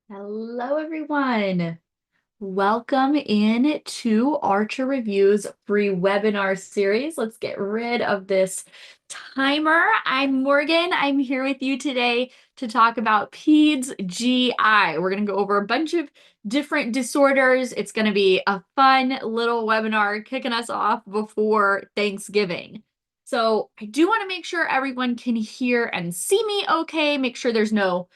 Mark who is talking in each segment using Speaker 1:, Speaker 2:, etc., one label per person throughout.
Speaker 1: Hello, everyone. Welcome in to Archer Review's free webinar series. Let's get rid of this timer. I'm Morgan. I'm here with you today to talk about peds GI. We're going to go over a bunch of different disorders. It's going to be a fun little webinar kicking us off before Thanksgiving. So I do want to make sure everyone can hear and see me okay. Make sure there's no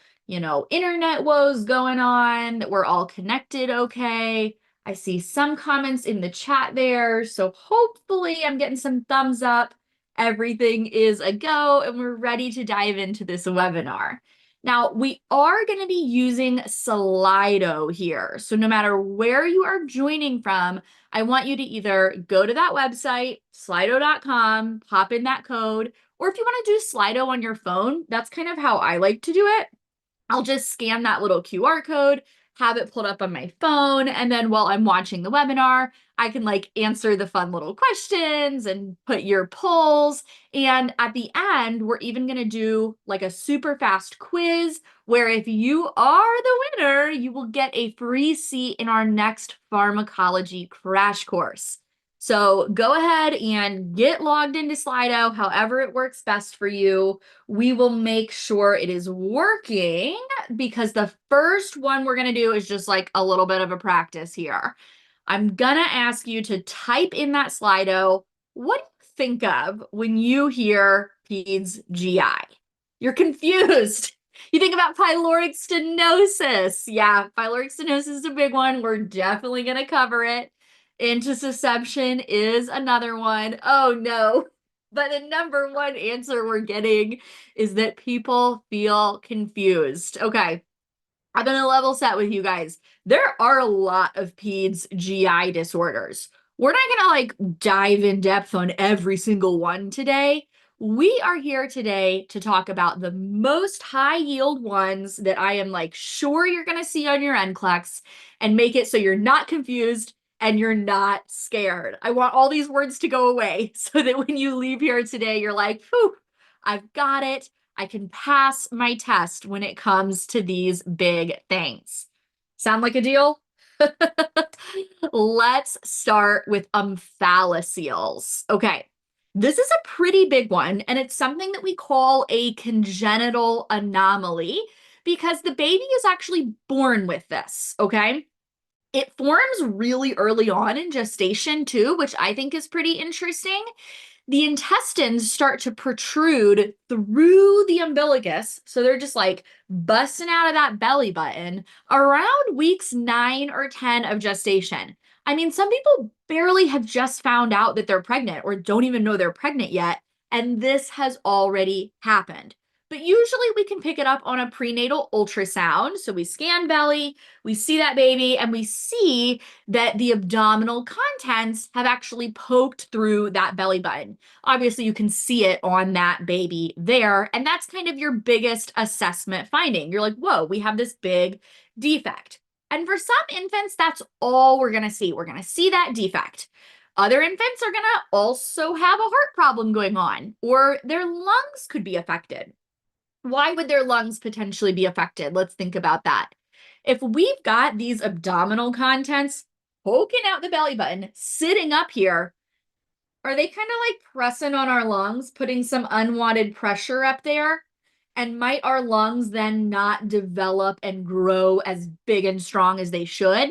Speaker 1: internet woes going on, that we're all connected okay. I see some comments in the chat there, so hopefully I'm getting some thumbs up. Everything is a go, and we're ready to dive into this webinar. Now, we are going to be using Slido here. So no matter where you are joining from, I want you to either go to that website, slido.com, pop in that code, or if you want to do Slido on your phone, that's kind of how I like to do it. I'll just scan that little QR code, have it pulled up on my phone, and then while I'm watching the webinar, I can answer the fun little questions and put your polls. And at the end, we're even going to do a super fast quiz where if you are the winner, you will get a free seat in our next pharmacology crash course. So go ahead and get logged into Slido, however it works best for you. We will make sure it is working because the first one we're going to do is just a little bit of a practice here. I'm going to ask you to type in that Slido. What do you think of when you hear peds GI? You're confused. You think about pyloric stenosis. Yeah, pyloric stenosis is a big one. We're definitely going to cover it. Intussusception is another one. Oh no. But the number one answer we're getting is that people feel confused. Okay, I'm going to level set with you guys. There are a lot of peds GI disorders. We're not going to dive in depth on every single one today. We are here today to talk about the most high yield ones that I am sure you're going to see on your NCLEX and make it so you're not confused and you're not scared. I want all these words to go away so that when you leave here today, you're like, whew, I've got it. I can pass my test when it comes to these big things. Sound like a deal? Let's start with omphaloceles. Okay, this is a pretty big one, and it's something that we call a congenital anomaly because the baby is actually born with this, okay? It forms really early on in gestation too, which I think is pretty interesting. The intestines start to protrude through the umbilicus. So they're just busting out of that belly button around weeks 9 or 10 of gestation. I mean, some people barely have just found out that they're pregnant or don't even know they're pregnant yet. And this has already happened. But usually we can pick it up on a prenatal ultrasound. So we scan belly, we see that baby, and we see that the abdominal contents have actually poked through that belly button. Obviously, you can see it on that baby there, and that's kind of your biggest assessment finding. You're like, whoa, we have this big defect. And for some infants, that's all we're going to see. We're going to see that defect. Other infants are going to also have a heart problem going on, or their lungs could be affected. Why would their lungs potentially be affected? Let's think about that. If we've got these abdominal contents poking out the belly button, sitting up here, are they kind of pressing on our lungs, putting some unwanted pressure up there? And might our lungs then not develop and grow as big and strong as they should?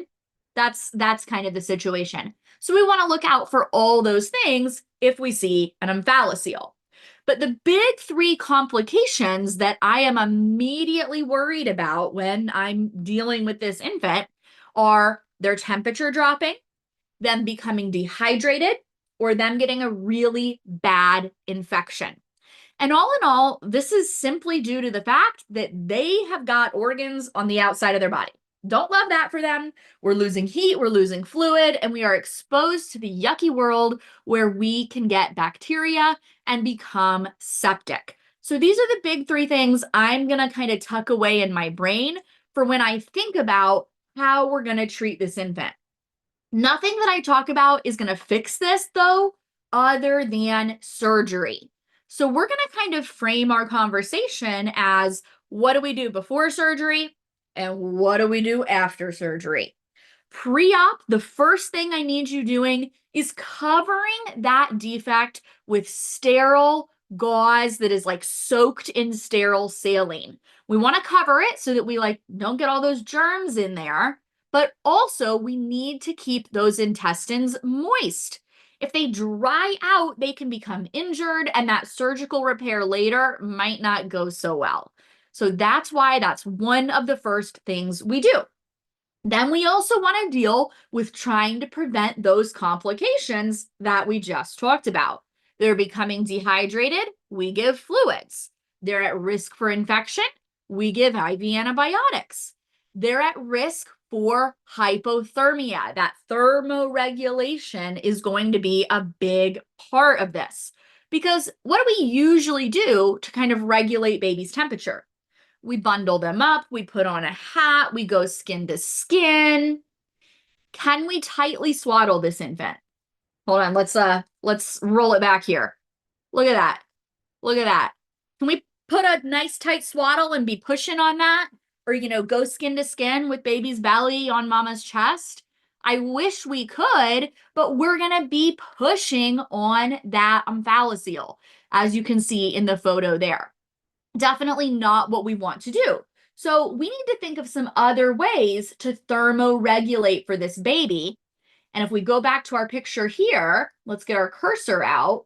Speaker 1: That's kind of the situation. So we want to look out for all those things if we see an omphalocele. But the big three complications that I am immediately worried about when I'm dealing with this infant are their temperature dropping, them becoming dehydrated, or them getting a really bad infection. And all in all, this is simply due to the fact that they have got organs on the outside of their body. Don't love that for them. We're losing heat, we're losing fluid, and we are exposed to the yucky world where we can get bacteria and become septic. So these are the big three things I'm going to kind of tuck away in my brain for when I think about how we're going to treat this infant. Nothing that I talk about is going to fix this, though, other than surgery. So we're going to kind of frame our conversation as what do we do before surgery And what do we do after surgery? Pre-op, the first thing I need you doing is covering that defect with sterile gauze that is like soaked in sterile saline. We want to cover it so that we like don't get all those germs in there, but also we need to keep those intestines moist. If they dry out, they can become injured and that surgical repair later might not go so well. So that's why that's one of the first things we do. Then we also want to deal with trying to prevent those complications that we just talked about. They're becoming dehydrated, we give fluids. They're at risk for infection, we give IV antibiotics. They're at risk for hypothermia. That thermoregulation is going to be a big part of this. Because what do we usually do to kind of regulate baby's temperature? We bundle them up, we put on a hat, we go skin to skin. Can we tightly swaddle this infant? Hold on, let's roll it back here. Look at that. Look at that. Can we put a nice tight swaddle and be pushing on that? Or, go skin to skin with baby's belly on mama's chest? I wish we could, but we're going to be pushing on that omphalocele, as you can see in the photo there. Definitely not what we want to do. So we need to think of some other ways to thermoregulate for this baby. And if we go back to our picture here, let's get our cursor out.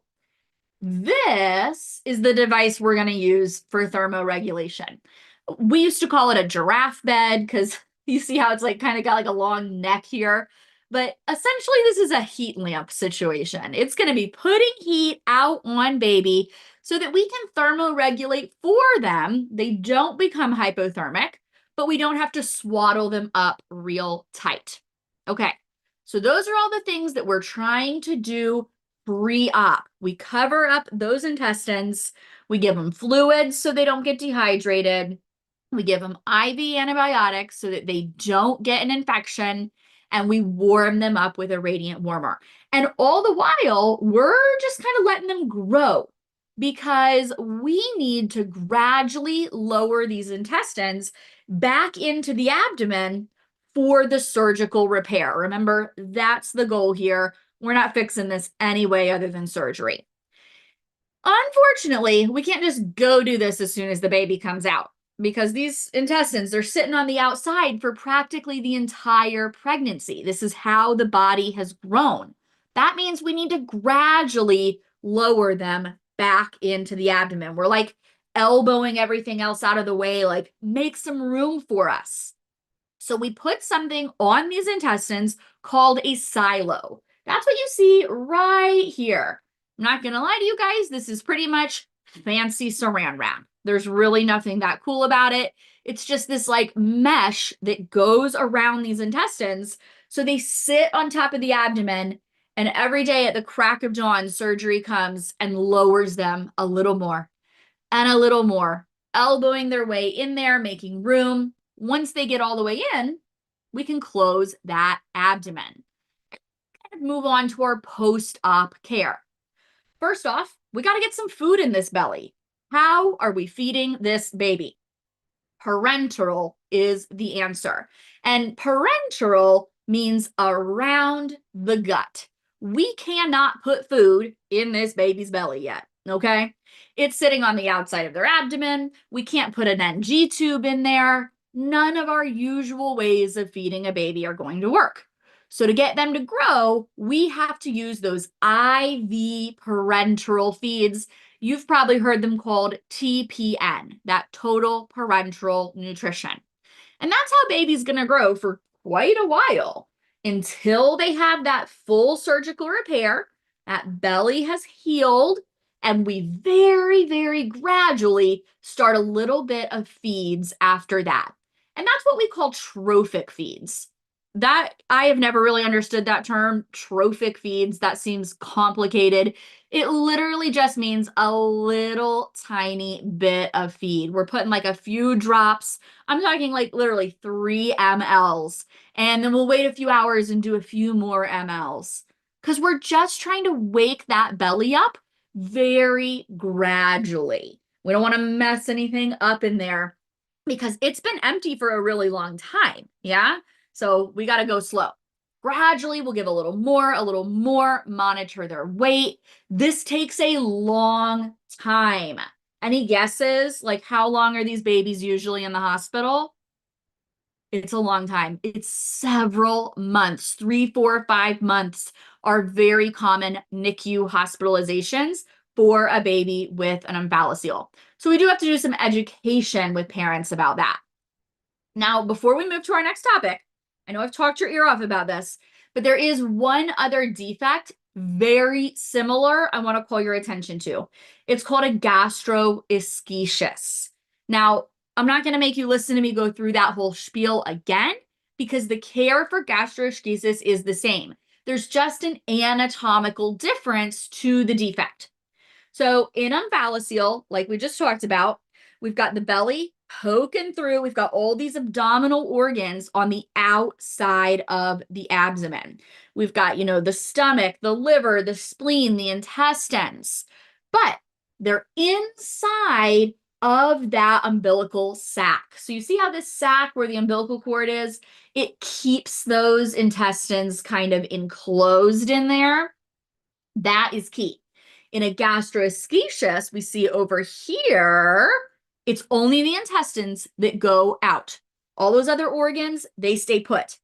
Speaker 1: This is the device we're going to use for thermoregulation. We used to call it a giraffe bed because you see how it's like kind of got like a long neck here. But essentially, this is a heat lamp situation. It's going to be putting heat out on baby so that we can thermoregulate for them. They don't become hypothermic, but we don't have to swaddle them up real tight. Okay, so those are all the things that we're trying to do pre-op. We cover up those intestines. We give them fluids so they don't get dehydrated. We give them IV antibiotics so that they don't get an infection. And we warm them up with a radiant warmer. And all the while, we're just kind of letting them grow because we need to gradually lower these intestines back into the abdomen for the surgical repair. Remember, that's the goal here. We're not fixing this any way other than surgery. Unfortunately, we can't just go do this as soon as the baby comes out because these intestines, they're sitting on the outside for practically the entire pregnancy. This is how the body has grown. That means we need to gradually lower them back into the abdomen. We're like elbowing everything else out of the way, like make some room for us. So we put something on these intestines called a silo. That's what you see right here. I'm not going to lie to you guys. This is pretty much fancy saran wrap. There's really nothing that cool about it. It's just this like mesh that goes around these intestines. So they sit on top of the abdomen. And every day at the crack of dawn, surgery comes and lowers them a little more and a little more, elbowing their way in there, making room. Once they get all the way in, we can close that abdomen. Move on to our post-op care. First off, we got to get some food in this belly. How are we feeding this baby? Parenteral is the answer. And parenteral means around the gut. We cannot put food in this baby's belly yet, okay? It's sitting on the outside of their abdomen. We can't put an NG tube in there. None of our usual ways of feeding a baby are going to work. So to get them to grow, we have to use those IV parenteral feeds. You've probably heard them called TPN, that total parenteral nutrition. And that's how baby's going to grow for quite a while until they have that full surgical repair, that belly has healed, and we very, very gradually start a little bit of feeds after that. And that's what we call trophic feeds. That I have never really understood that term, trophic feeds. That seems complicated. It literally just means a little tiny bit of feed. We're putting like a few drops. I'm talking like literally 3 mLs. And then we'll wait a few hours and do a few more mLs. Because we're just trying to wake that belly up very gradually. We don't want to mess anything up in there. because it's been empty for a really long time. Yeah. So we got to go slow. Gradually, we'll give a little more, monitor their weight. This takes a long time. Any guesses? Like, how long are these babies usually in the hospital? It's a long time. It's several months, 3, 4, 5 months are very common NICU hospitalizations for a baby with an omphalocele. So we do have to do some education with parents about that. Now, before we move to our next topic, I know I've talked your ear off about this, but there is one other defect very similar I want to call your attention to. It's called a gastroschisis. Now, I'm not going to make you listen to me go through that whole spiel again because the care for gastroschisis is the same. There's just an anatomical difference to the defect. So in omphalocele, like we just talked about, we've got the belly poking through. We've got all these abdominal organs on the outside of the abdomen. We've got, the stomach, the liver, the spleen, the intestines, but they're inside of that umbilical sac. So you see how this sac where the umbilical cord is, it keeps those intestines kind of enclosed in there. That is key. In a gastroschisis, we see over here, it's only the intestines that go out. All those other organs, they stay put,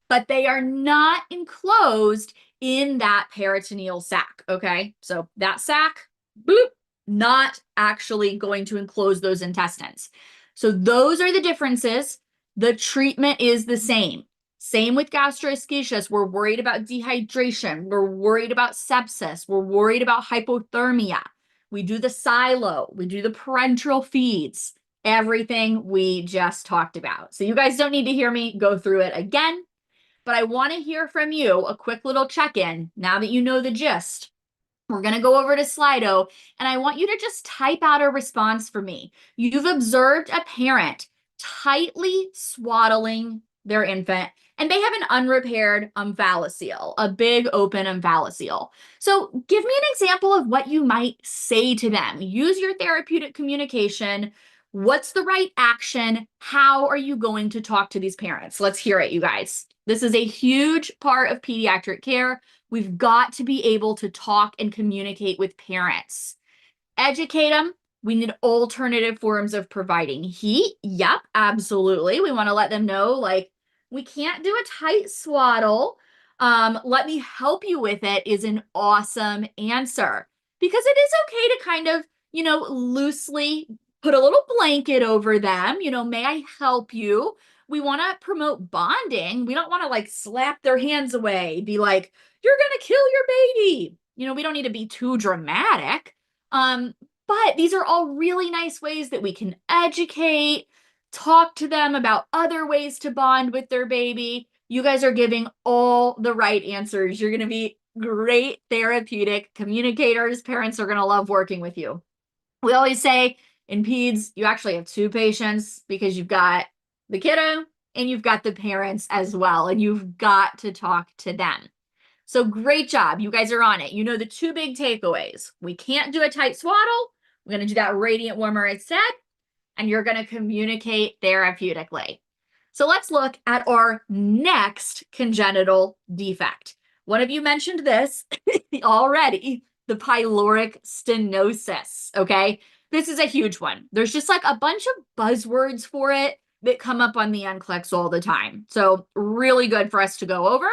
Speaker 1: but they are not enclosed in that peritoneal sac, okay? So that sac, boop, not actually going to enclose those intestines. So those are the differences. The treatment is the same. Same with gastroschisis. We're worried about dehydration. We're worried about sepsis. We're worried about hypothermia. We do the silo. We do the parenteral feeds. Everything we just talked about. So you guys don't need to hear me go through it again, but I want to hear from you a quick little check-in now that you know the gist. We're going to go over to Slido, and I want you to just type out a response for me. You've observed a parent tightly swaddling their infant, and they have an unrepaired omphalocele, a big open omphalocele. So give me an example of what you might say to them. Use your therapeutic communication. What's the right action? How are you going to talk to these parents? Let's hear it, you guys. This is a huge part of pediatric care. We've got to be able to talk and communicate with parents. Educate them. We need alternative forms of providing heat. Yep, absolutely. We want to let them know, like, we can't do a tight swaddle. Let me help you with it is an awesome answer because it is okay to kind of, loosely put a little blanket over them. May I help you? We want to promote bonding. We don't want to like slap their hands away, be like, you're going to kill your baby. We don't need to be too dramatic. But these are all really nice ways that we can educate, talk to them about other ways to bond with their baby. You guys are giving all the right answers. You're going to be great therapeutic communicators. Parents are going to love working with you. We always say in peds, you actually have two patients because you've got the kiddo and you've got the parents as well, and you've got to talk to them. So great job. You guys are on it. You know the two big takeaways. We can't do a tight swaddle. We're going to do that radiant warmer instead, and you're going to communicate therapeutically. So let's look at our next congenital defect. One of you mentioned this already, the pyloric stenosis, okay? This is a huge one. There's just like a bunch of buzzwords for it that come up on the NCLEX all the time. So really good for us to go over.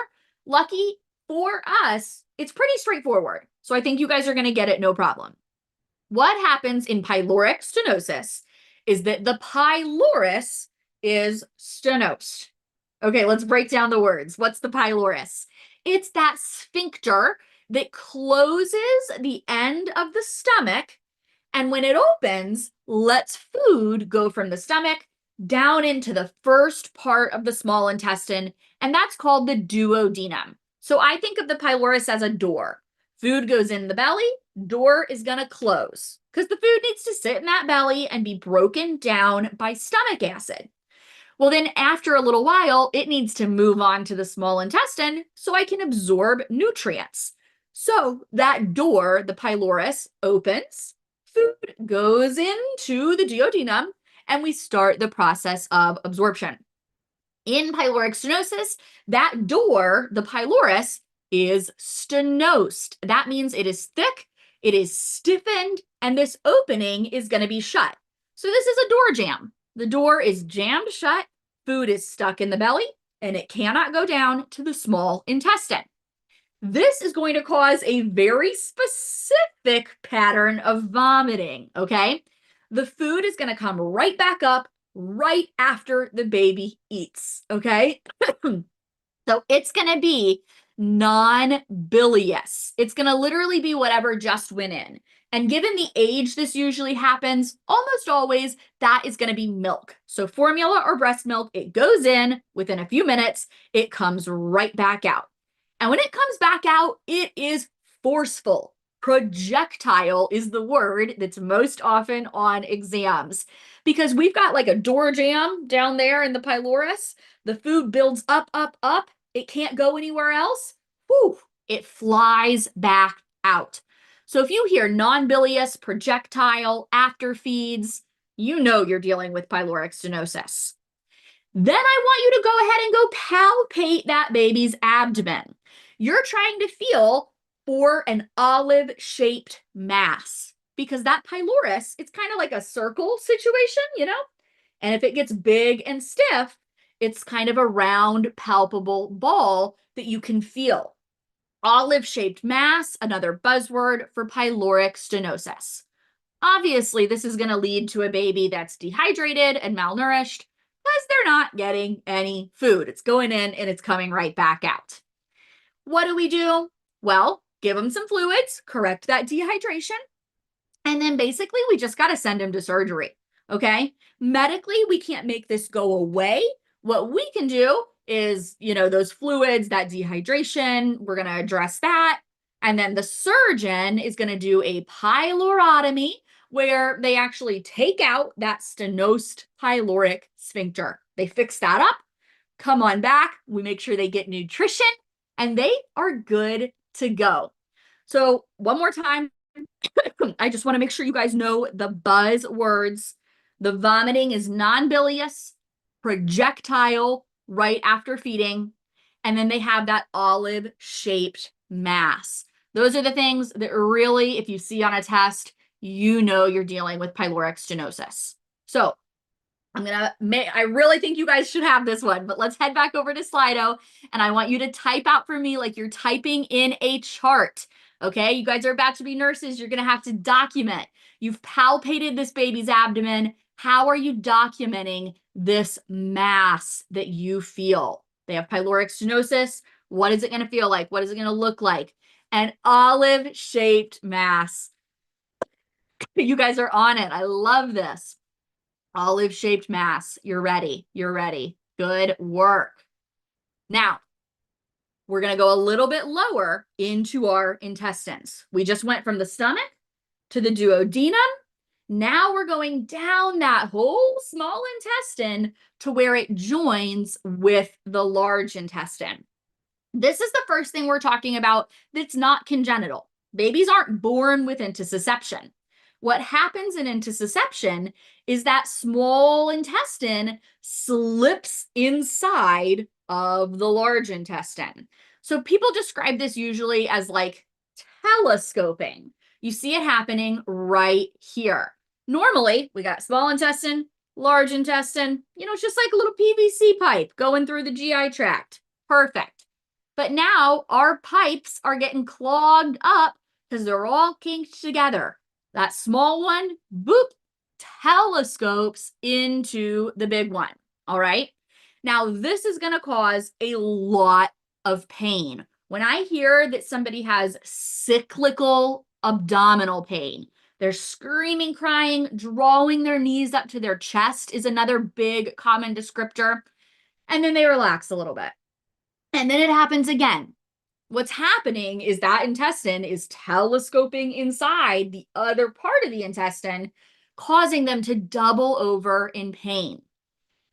Speaker 1: Lucky for us, it's pretty straightforward. So I think you guys are going to get it no problem. What happens in pyloric stenosis is that the pylorus is stenosed. Okay, let's break down the words. What's the pylorus? It's that sphincter that closes the end of the stomach, and when it opens, lets food go from the stomach down into the first part of the small intestine, and that's called the duodenum. So I think of the pylorus as a door. Food goes in the belly, door is going to close because the food needs to sit in that belly and be broken down by stomach acid. Well, then after a little while, it needs to move on to the small intestine so I can absorb nutrients. So that door, the pylorus, opens, food goes into the duodenum, and we start the process of absorption. In pyloric stenosis, that door, the pylorus, is stenosed. That means it is thick, it is stiffened, and this opening is going to be shut. So this is a door jam. The door is jammed shut, food is stuck in the belly, and it cannot go down to the small intestine. This is going to cause a very specific pattern of vomiting, okay? The food is going to come right back up right after the baby eats, okay? So it's going to be non-bilious. It's going to literally be whatever just went in. And given the age this usually happens, almost always, that is going to be milk. So formula or breast milk, it goes in within a few minutes, it comes right back out. And when it comes back out, it is forceful. Projectile is the word that's most often on exams because we've got like a door jam down there in the pylorus. The food builds up, up, up. It can't go anywhere else. Whew, it flies back out. So if you hear non-bilious, projectile, after feeds, you know you're dealing with pyloric stenosis. Then I want you to go ahead and go palpate that baby's abdomen. You're trying to feel for an olive-shaped mass because that pylorus, it's kind of like a circle situation, you know? And if it gets big and stiff, it's kind of a round, palpable ball that you can feel. Olive-shaped mass, another buzzword for pyloric stenosis. Obviously, this is going to lead to a baby that's dehydrated and malnourished because they're not getting any food. It's going in and it's coming right back out. What do? Well, give them some fluids, correct that dehydration, and then basically we just got to send them to surgery, okay? Medically, we can't make this go away. What we can do is, those fluids, that dehydration, we're going to address that. And then the surgeon is going to do a pylorotomy where they actually take out that stenosed pyloric sphincter. They fix that up, come on back, we make sure they get nutrition, and they are good to go. So one more time, I just want to make sure you guys know the buzzwords. The vomiting is non-bilious, projectile right after feeding, and then they have that olive-shaped mass. Those are the things that really, if you see on a test, you know you're dealing with pyloric stenosis. So I really think you guys should have this one, but let's head back over to Slido, and I want you to type out for me like you're typing in a chart. Okay, you guys are about to be nurses. You're going to have to document. You've palpated this baby's abdomen. How are you documenting this mass that you feel? They have pyloric stenosis. What is it going to feel like? What is it going to look like? An olive-shaped mass. You guys are on it. I love this. Olive-shaped mass. You're ready. You're ready. Good work. Now, we're going to go a little bit lower into our intestines. We just went from the stomach to the duodenum. Now we're going down that whole small intestine to where it joins with the large intestine. This is the first thing we're talking about that's not congenital. Babies aren't born with intussusception. What happens in intussusception is that small intestine slips inside of the large intestine. So people describe this usually as like telescoping. You see it happening right here. Normally, we got small intestine, large intestine, it's just like a little PVC pipe going through the GI tract. Perfect. But now our pipes are getting clogged up because they're all kinked together. That small one, boop, telescopes into the big one, all right? Now, this is going to cause a lot of pain. When I hear that somebody has cyclical abdominal pain, they're screaming, crying, drawing their knees up to their chest is another big common descriptor. And then they relax a little bit. And then it happens again. What's happening is that intestine is telescoping inside the other part of the intestine, causing them to double over in pain.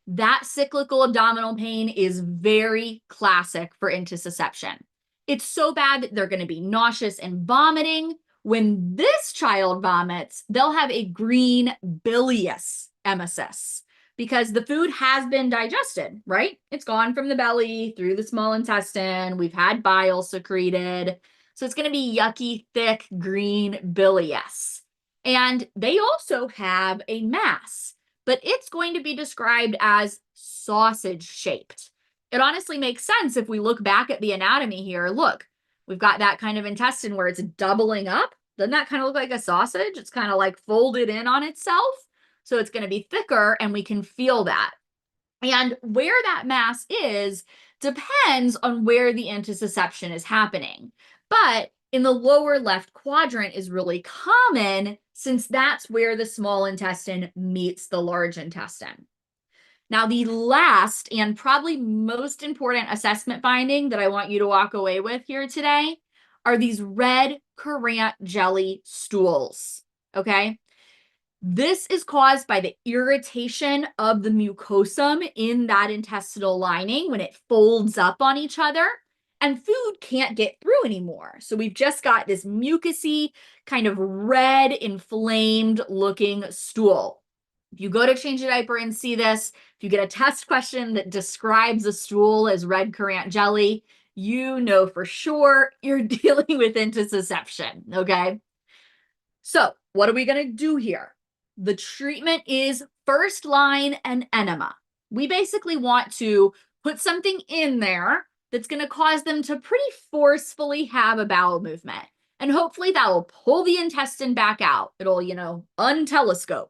Speaker 1: That cyclical abdominal pain is very classic for intussusception. It's so bad that they're going to be nauseous and vomiting. When this child vomits, they'll have a green bilious emesis because the food has been digested, right? It's gone from the belly through the small intestine. We've had bile secreted. So it's going to be yucky, thick, green bilious. And they also have a mass, but it's going to be described as sausage shaped. It honestly makes sense if we look back at the anatomy here. Look, we've got that kind of intestine where it's doubling up. Doesn't that kind of look like a sausage? It's kind of like folded in on itself. So it's going to be thicker and we can feel that. And where that mass is depends on where the intussusception is happening. But in the lower left quadrant is really common since that's where the small intestine meets the large intestine. Now, the last and probably most important assessment finding that I want you to walk away with here today are these red currant jelly stools, okay? This is caused by the irritation of the mucosum in that intestinal lining when it folds up on each other and food can't get through anymore. So we've just got this mucousy, kind of red, inflamed looking stool. If you go to change a diaper and see this, if you get a test question that describes a stool as red currant jelly, you know for sure you're dealing with intussusception, okay? So what are we going to do here? The treatment is first line and enema. We basically want to put something in there that's going to cause them to pretty forcefully have a bowel movement. And hopefully that will pull the intestine back out. It'll, untelescope.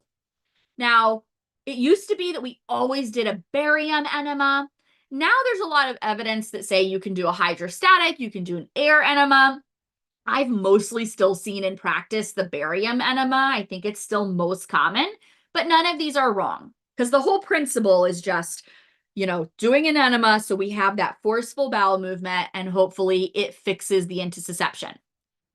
Speaker 1: Now, it used to be that we always did a barium enema. Now there's a lot of evidence that say you can do a hydrostatic, you can do an air enema. I've mostly still seen in practice the barium enema. I think it's still most common, but none of these are wrong because the whole principle is just, doing an enema so we have that forceful bowel movement and hopefully it fixes the intussusception.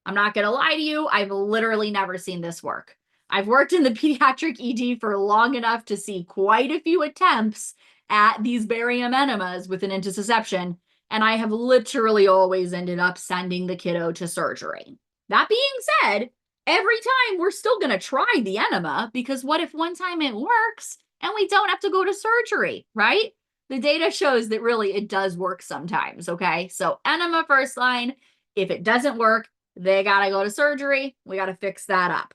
Speaker 1: I'm not going to lie to you. I've literally never seen this work. I've worked in the pediatric ED for long enough to see quite a few attempts at these barium enemas with an intussusception, and I have literally always ended up sending the kiddo to surgery. That being said, every time we're still going to try the enema because what if one time it works and we don't have to go to surgery, right? The data shows that really it does work sometimes, okay? So enema first line. If it doesn't work, they got to go to surgery. We got to fix that up.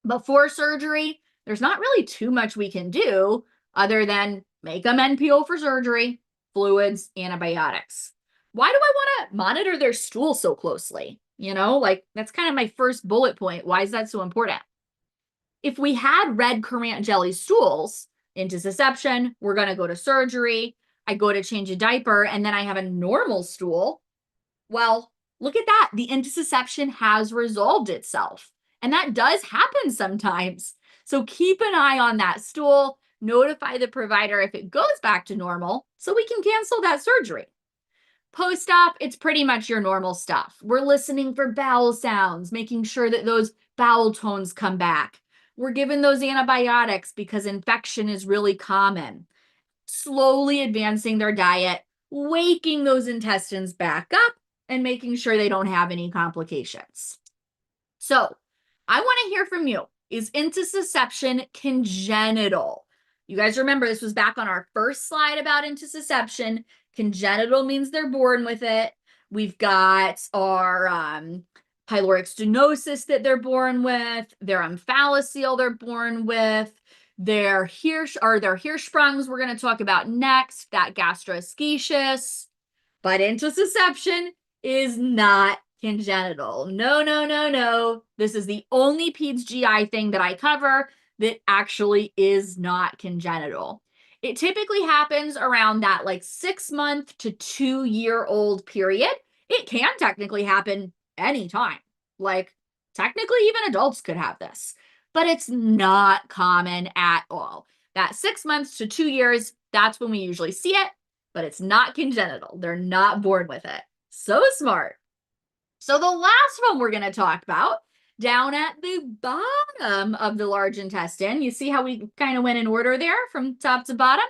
Speaker 1: Before surgery, there's not really too much we can do other than make them NPO for surgery, fluids, antibiotics. Why do I want to monitor their stool so closely? That's kind of my first bullet point. Why is that so important? If we had red currant jelly stools, intussusception, we're going to go to surgery, I go to change a diaper, and then I have a normal stool. Well, look at that. The intussusception has resolved itself. And that does happen sometimes. So keep an eye on that stool, notify the provider if it goes back to normal so we can cancel that surgery. Post-op, it's pretty much your normal stuff. We're listening for bowel sounds, making sure that those bowel tones come back. We're given those antibiotics because infection is really common. Slowly advancing their diet, waking those intestines back up, and making sure they don't have any complications. So I want to hear from you. Is intussusception congenital? You guys remember this was back on our first slide about intussusception. Congenital means they're born with it. We've got our pyloric stenosis that they're born with, their Omphalocele they're born with, their Hirschsprungs we're going to talk about next, that Gastroschisis. But intussusception is not congenital. No, no, no, no. This is the only peds GI thing that I cover that actually is not congenital. It typically happens around that 6 month to 2 year old period. It can technically happen anytime. Technically even adults could have this, but it's not common at all. That 6 months to 2 years, that's when we usually see it, but it's not congenital. They're not born with it. So smart. So the last one we're going to talk about down at the bottom of the large intestine, you see how we kind of went in order there from top to bottom?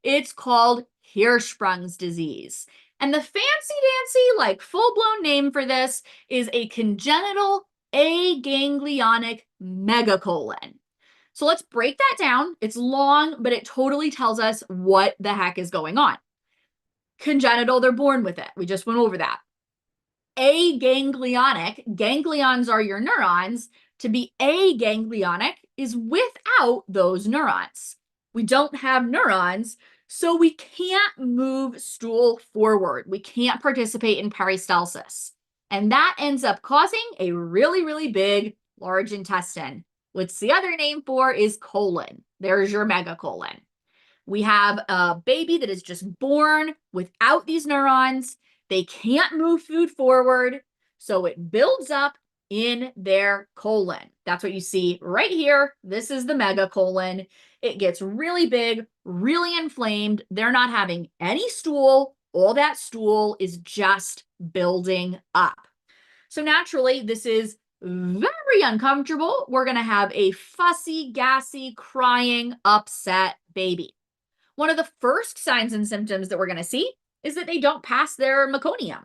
Speaker 1: It's called Hirschsprung's disease. And the fancy-dancy, full-blown name for this is a congenital aganglionic megacolon. So let's break that down. It's long, but it totally tells us what the heck is going on. Congenital, they're born with it. We just went over that. Aganglionic, ganglions are your neurons. To be aganglionic is without those neurons. We don't have neurons, so we can't move stool forward. We can't participate in peristalsis. And that ends up causing a really, really big large intestine. What's the other name for is colon. There's your megacolon. We have a baby that is just born without these neurons. They can't move food forward, so it builds up in their colon. That's what you see right here. This is the megacolon. It gets really big, really inflamed. They're not having any stool. All that stool is just building up. So naturally, this is very uncomfortable. We're going to have a fussy, gassy, crying, upset baby. One of the first signs and symptoms that we're going to see is that they don't pass their meconium.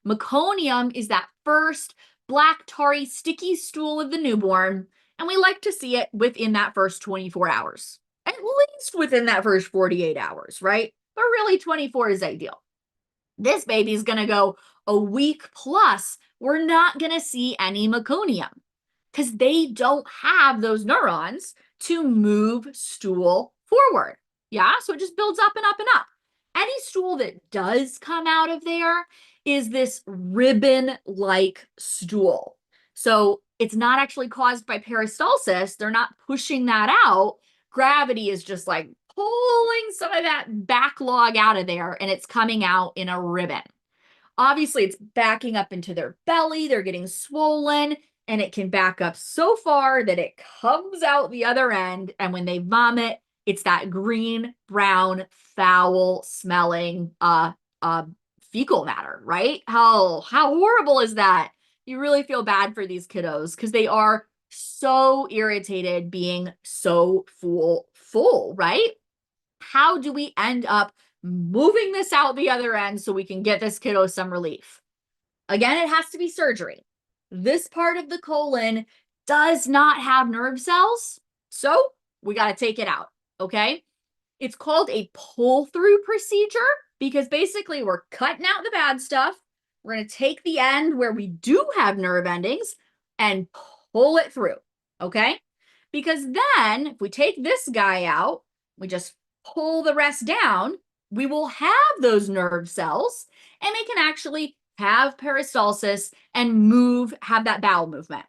Speaker 1: Meconium is that first black, tarry, sticky stool of the newborn, and we like to see it within that first 24 hours, at least within that first 48 hours, right? But really 24 is ideal. This baby's going to go a week plus. We're not going to see any meconium because they don't have those neurons to move stool forward. Yeah, so it just builds up and up and up. Any stool that does come out of there is this ribbon-like stool. So it's not actually caused by peristalsis. They're not pushing that out. Gravity is just like pulling some of that backlog out of there, and it's coming out in a ribbon. Obviously, it's backing up into their belly. They're getting swollen, and it can back up so far that it comes out the other end. And when they vomit, it's that green, brown, foul smelling fecal matter, right? How horrible is that? You really feel bad for these kiddos because they are so irritated being so full, right? How do we end up moving this out the other end so we can get this kiddo some relief? Again, it has to be surgery. This part of the colon does not have nerve cells, so we got to take it out, okay? It's called a pull-through procedure because basically we're cutting out the bad stuff. We're going to take the end where we do have nerve endings and pull it through, okay? Because then if we take this guy out, we just pull the rest down, we will have those nerve cells and they can actually have peristalsis and have that bowel movement.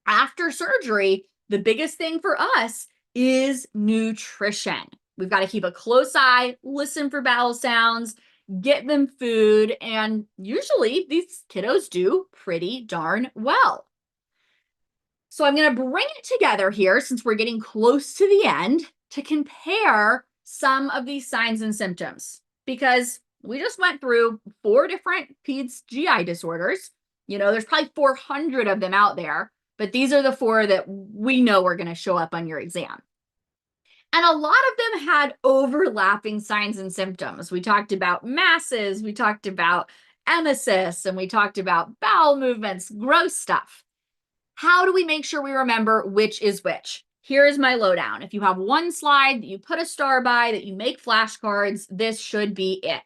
Speaker 1: After surgery, the biggest thing for us is nutrition. We've got to keep a close eye, listen for bowel sounds, get them food, and usually these kiddos do pretty darn well. So I'm going to bring it together here since we're getting close to the end to compare some of these signs and symptoms because we just went through 4 different peds GI disorders. You know, there's probably 400 of them out there, but these are the 4 that we know are going to show up on your exam. And a lot of them had overlapping signs and symptoms. We talked about masses, we talked about emesis, and we talked about bowel movements, gross stuff. How do we make sure we remember which is which? Here is my lowdown. If you have one slide that you put a star by, that you make flashcards, this should be it.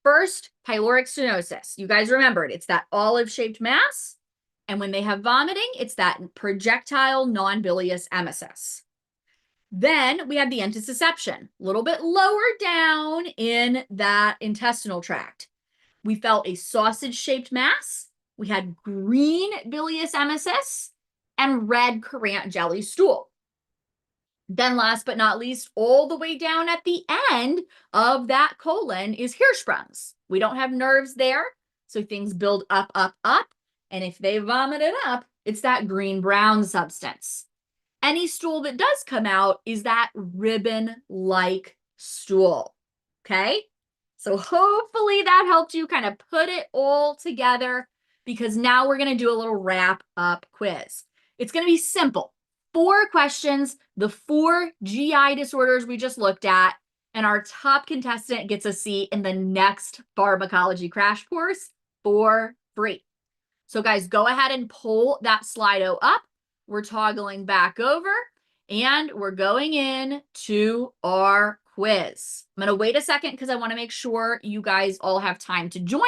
Speaker 1: First, pyloric stenosis. You guys remembered, it's that olive-shaped mass. And when they have vomiting, it's that projectile non-bilious emesis. Then we have the intussusception, a little bit lower down in that intestinal tract. We felt a sausage-shaped mass. We had green bilious emesis and red currant jelly stool. Then last but not least, all the way down at the end of that colon is Hirschsprungs. We don't have nerves there, so things build up, up, up. And if they vomit it up, it's that green-brown substance. Any stool that does come out is that ribbon-like stool, okay? So hopefully that helped you kind of put it all together because now we're going to do a little wrap-up quiz. It's going to be simple. 4 questions, the 4 GI disorders we just looked at, and our top contestant gets a seat in the next pharmacology crash course for free. So guys, go ahead and pull that Slido up. We're toggling back over. And we're going in to our quiz. I'm going to wait a second because I want to make sure you guys all have time to join.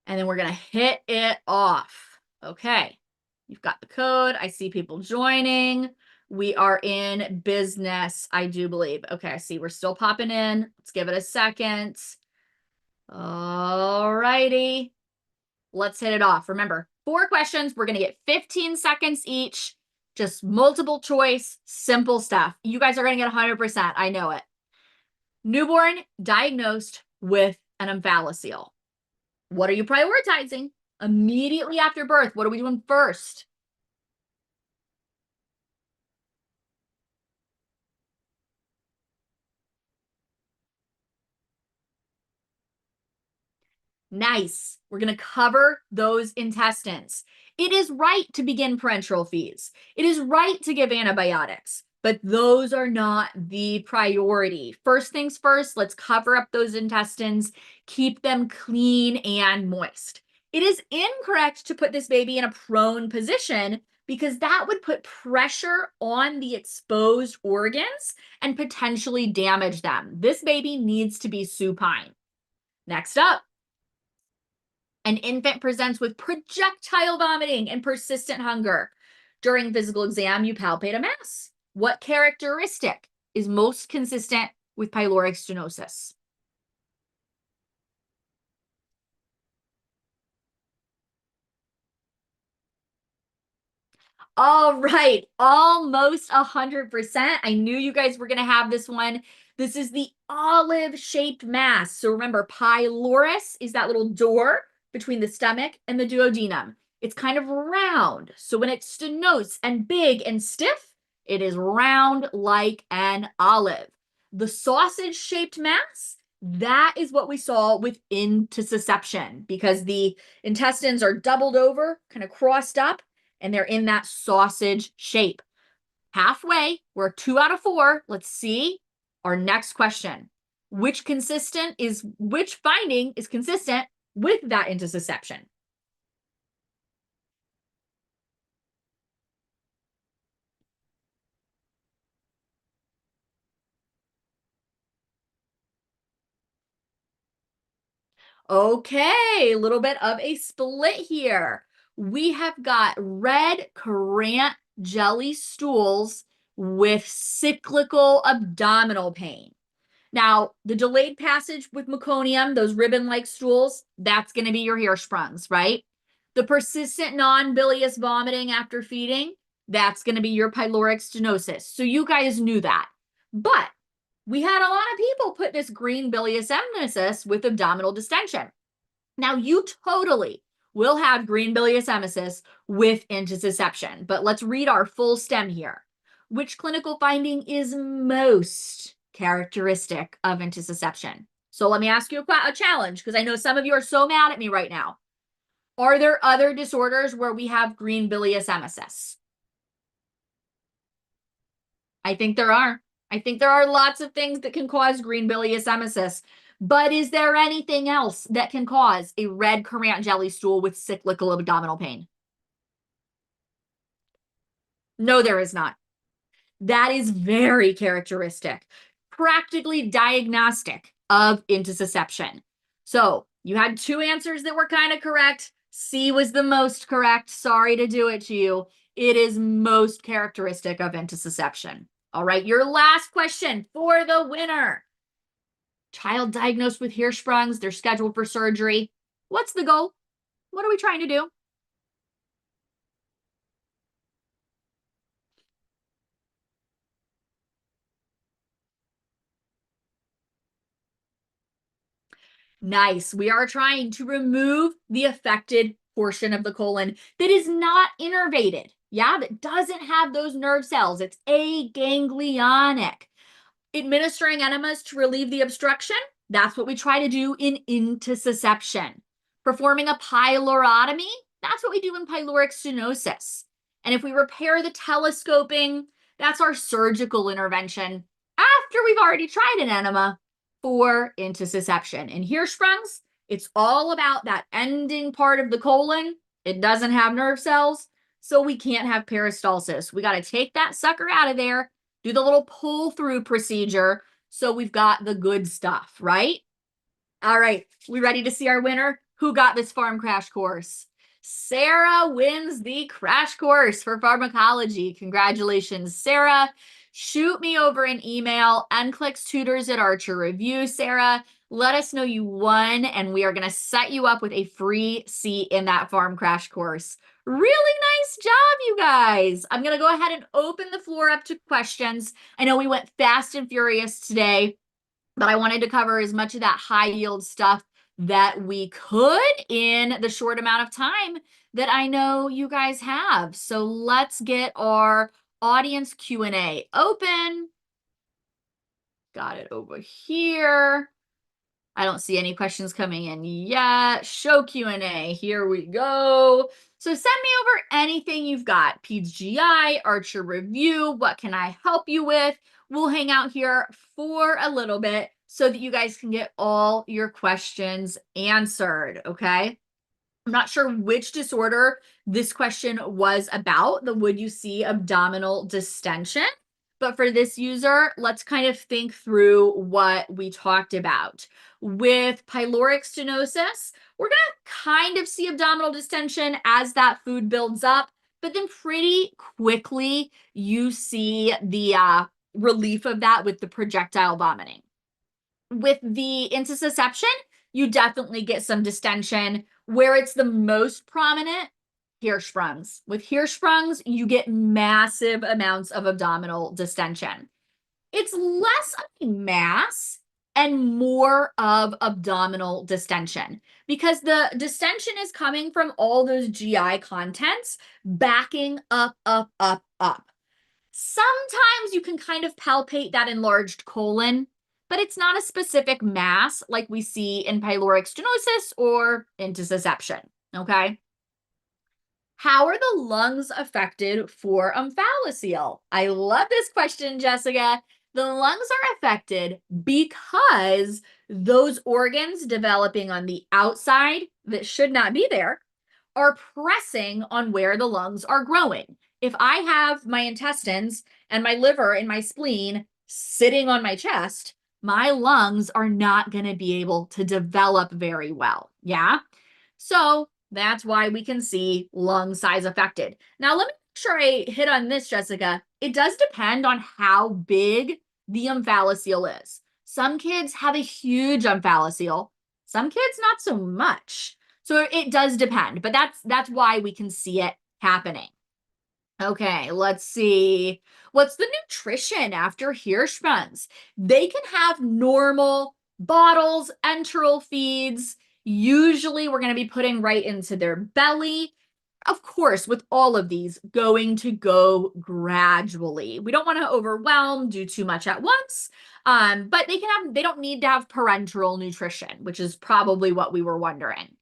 Speaker 1: And then we're going to hit it off. Okay. You've got the code. I see people joining. We are in business, I do believe. Okay, I see we're still popping in. Let's give it a second. All righty. Let's hit it off. Remember, 4 questions. We're going to get 15 seconds each. Just multiple choice, simple stuff. You guys are going to get 100%. I know it. Newborn diagnosed with an omphalocele. What are you prioritizing? Immediately after birth, what are we doing first? Nice. We're going to cover those intestines. It is right to begin parenteral feeds. It is right to give antibiotics, but those are not the priority. First things first, let's cover up those intestines, keep them clean and moist. It is incorrect to put this baby in a prone position because that would put pressure on the exposed organs and potentially damage them. This baby needs to be supine. Next up, an infant presents with projectile vomiting and persistent hunger. During physical exam, you palpate a mass. What characteristic is most consistent with pyloric stenosis? All right, almost 100%. I knew you guys were going to have this one. This is the olive-shaped mass. So remember, pylorus is that little door between the stomach and the duodenum. It's kind of round. So when it's stenose and big and stiff, it is round like an olive. The sausage-shaped mass, that is what we saw with intussusception because the intestines are doubled over, kind of crossed up, and they're in that sausage shape. Halfway, we're 2 out of 4. Let's see our next question. Which finding is consistent with that intussusception? Okay, a little bit of a split here. We have got red currant jelly stools with cyclical abdominal pain. Now, the delayed passage with meconium, those ribbon-like stools, that's going to be your Hirschsprungs, right? The persistent non-bilious vomiting after feeding, that's going to be your pyloric stenosis. So you guys knew that. But we had a lot of people put this green bilious emesis with abdominal distension. Now, you totally will have green bilious emesis with intussusception, but let's read our full stem here. Which clinical finding is most characteristic of intussusception? So let me ask you a challenge, because I know some of you are so mad at me right now. Are there other disorders where we have green bilious emesis? I think there are. I think there are lots of things that can cause green bilious emesis. But is there anything else that can cause a red currant jelly stool with cyclical abdominal pain? No, there is not. That is very characteristic, practically diagnostic of intussusception. So you had 2 answers that were kind of correct. C was the most correct. Sorry to do it to you. It is most characteristic of intussusception. All right, your last question for the winner. Child diagnosed with Hirschsprungs, they're scheduled for surgery. What's the goal? What are we trying to do? Nice. We are trying to remove the affected portion of the colon that is not innervated. Yeah, that doesn't have those nerve cells. It's aganglionic. Administering enemas to relieve the obstruction, that's what we try to do in intussusception. Performing a pylorotomy, that's what we do in pyloric stenosis. And if we repair the telescoping, that's our surgical intervention after we've already tried an enema for intussusception. In Hirschsprung's, it's all about that ending part of the colon. It doesn't have nerve cells. so we can't have peristalsis. We got to take that sucker out of there, do the little pull through procedure, so we've got the good stuff, right? All right, we ready to see our winner? Who got this farm crash course? Sarah wins the crash course for pharmacology. Congratulations, Sarah. Shoot me over an email, nclicks@Archer Review, Sarah. Let us know you won, and we are going to set you up with a free seat in that farm crash course. Really nice job, you guys. I'm going to go ahead and open the floor up to questions. I know we went fast and furious today, but I wanted to cover as much of that high yield stuff that we could in the short amount of time that I know you guys have. So let's get our audience Q&A open. Got it over here. I don't see any questions coming in yet. Show Q&A. Here we go. So send me over anything you've got. Peds GI, Archer Review. What can I help you with? We'll hang out here for a little bit so that you guys can get all your questions answered, okay? I'm not sure which disorder this question was about, the would you see abdominal distension. But for this user, let's kind of think through what we talked about. With pyloric stenosis, we're going to kind of see abdominal distension as that food builds up, but then pretty quickly you see the relief of that with the projectile vomiting. With the intussusception, you definitely get some distension. Where it's the most prominent, Hirschsprungs. With Hirschsprungs, you get massive amounts of abdominal distension. It's less of a mass and more of abdominal distension because the distension is coming from all those GI contents backing up, up, up, up. Sometimes you can kind of palpate that enlarged colon, but it's not a specific mass like we see in pyloric stenosis or intussusception, okay? How are the lungs affected for omphalocele? I love this question, Jessica. The lungs are affected because those organs developing on the outside that should not be there are pressing on where the lungs are growing. If I have my intestines and my liver and my spleen sitting on my chest, my lungs are not going to be able to develop very well. Yeah. So that's why we can see lung size affected. Now, let me make sure I hit on this, Jessica. It does depend on how big the omphalocele is. Some kids have a huge omphalocele, some kids not so much. So it does depend, but that's why we can see it happening. Okay, let's see. What's the nutrition after Hirschsprungs? They can have normal bottles, enteral feeds. Usually we're going to be putting right into their belly. Of course, with all of these, going to go gradually. We don't want to overwhelm, do too much at once, but they don't need to have parenteral nutrition, which is probably what we were wondering.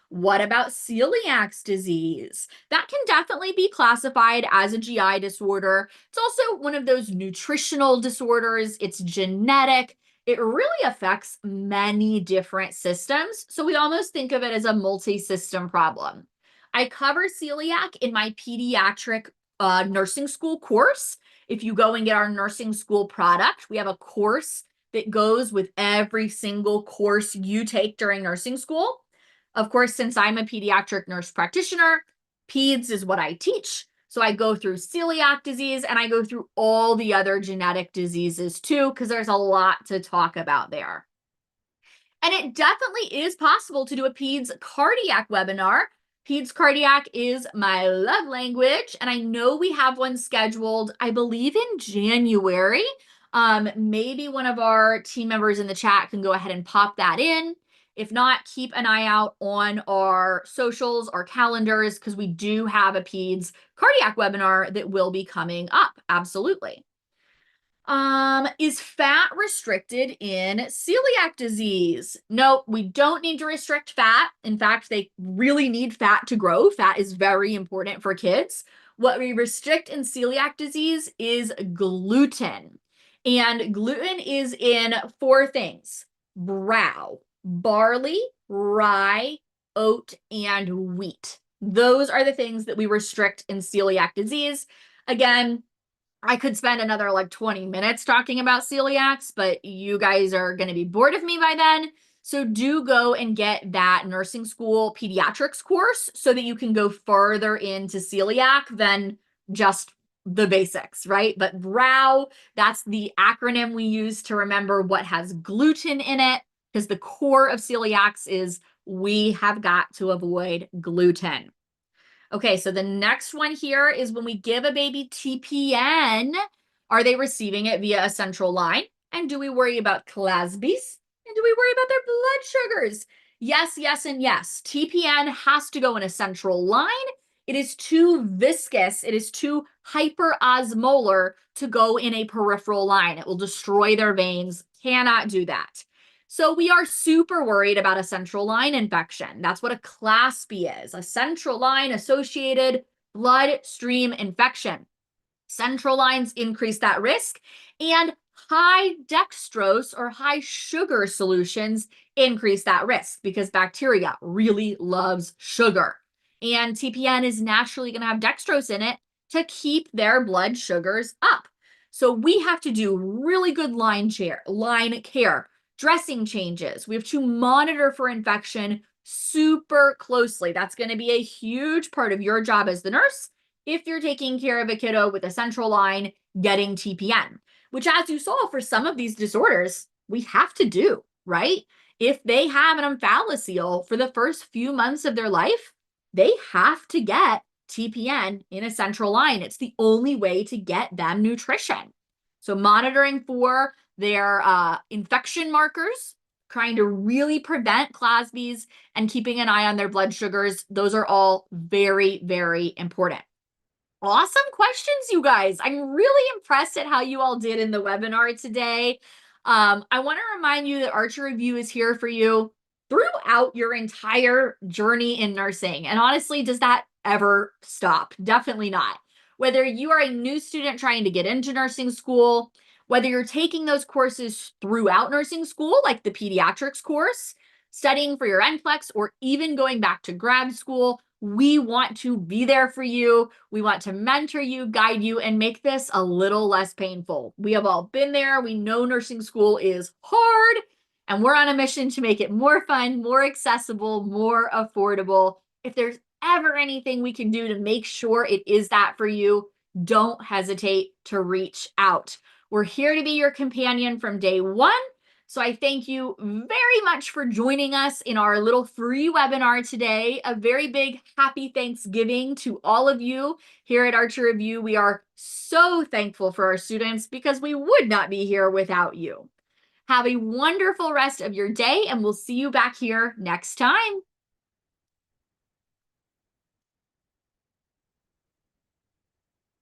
Speaker 1: What about celiac disease? That can definitely be classified as a GI disorder. It's also one of those nutritional disorders. It's genetic. It really affects many different systems. So we almost think of it as a multi-system problem. I cover celiac in my pediatric nursing school course. If you go and get our nursing school product, we have a course that goes with every single course you take during nursing school. Of course, since I'm a pediatric nurse practitioner, peds is what I teach. So I go through celiac disease and I go through all the other genetic diseases too, because there's a lot to talk about there. And it definitely is possible to do a peds cardiac webinar. Peds cardiac is my love language, and I know we have one scheduled, I believe in January. Maybe one of our team members in the chat can go ahead and pop that in. If not, keep an eye out on our socials, our calendars, because we do have a peds cardiac webinar that will be coming up. Absolutely. Is fat restricted in celiac disease? No, we don't need to restrict fat. In fact, they really need fat to grow. Fat is very important for kids. What we restrict in celiac disease is gluten. And gluten is in 4 things: brow, barley, rye, oat, and wheat. Those are the things that we restrict in celiac disease. Again, I could spend another like 20 minutes talking about celiacs, but you guys are going to be bored of me by then. So do go and get that nursing school pediatrics course so that you can go further into celiac than just the basics, right? But RAW, that's the acronym we use to remember what has gluten in it, because the core of celiacs is we have got to avoid gluten. Okay, so the next one here is when we give a baby TPN, are they receiving it via a central line? And do we worry about Clasby's? And do we worry about their blood sugars? Yes, yes, and yes. TPN has to go in a central line. It is too viscous, it is too hyperosmolar to go in a peripheral line. It will destroy their veins. Cannot do that. So we are super worried about a central line infection. That's what a CLASP is, a central line associated bloodstream infection. Central lines increase that risk, and high dextrose or high sugar solutions increase that risk because bacteria really loves sugar. And TPN is naturally going to have dextrose in it to keep their blood sugars up. So we have to do really good line care, dressing changes. We have to monitor for infection super closely. That's going to be a huge part of your job as the nurse if you're taking care of a kiddo with a central line getting TPN, which, as you saw, for some of these disorders, we have to do, right? If they have an omphalocele for the first few months of their life, they have to get TPN in a central line. It's the only way to get them nutrition. So monitoring for their infection markers, trying to really prevent Clasby's, and keeping an eye on their blood sugars, those are all very, very important. Awesome questions, you guys. I'm really impressed at how you all did in the webinar today. I want to remind you that Archer Review is here for you throughout your entire journey in nursing. And honestly, does that ever stop? Definitely not. Whether you are a new student trying to get into nursing school, whether you're taking those courses throughout nursing school, like the pediatrics course, studying for your NCLEX, or even going back to grad school, we want to be there for you. We want to mentor you, guide you, and make this a little less painful. We have all been there. We know nursing school is hard, and we're on a mission to make it more fun, more accessible, more affordable. If there's ever anything we can do to make sure it is that for you, don't hesitate to reach out. We're here to be your companion from day one. So I thank you very much for joining us in our little free webinar today. A very big happy Thanksgiving to all of you here at Archer Review. We are so thankful for our students because we would not be here without you. Have a wonderful rest of your day, and we'll see you back here next time.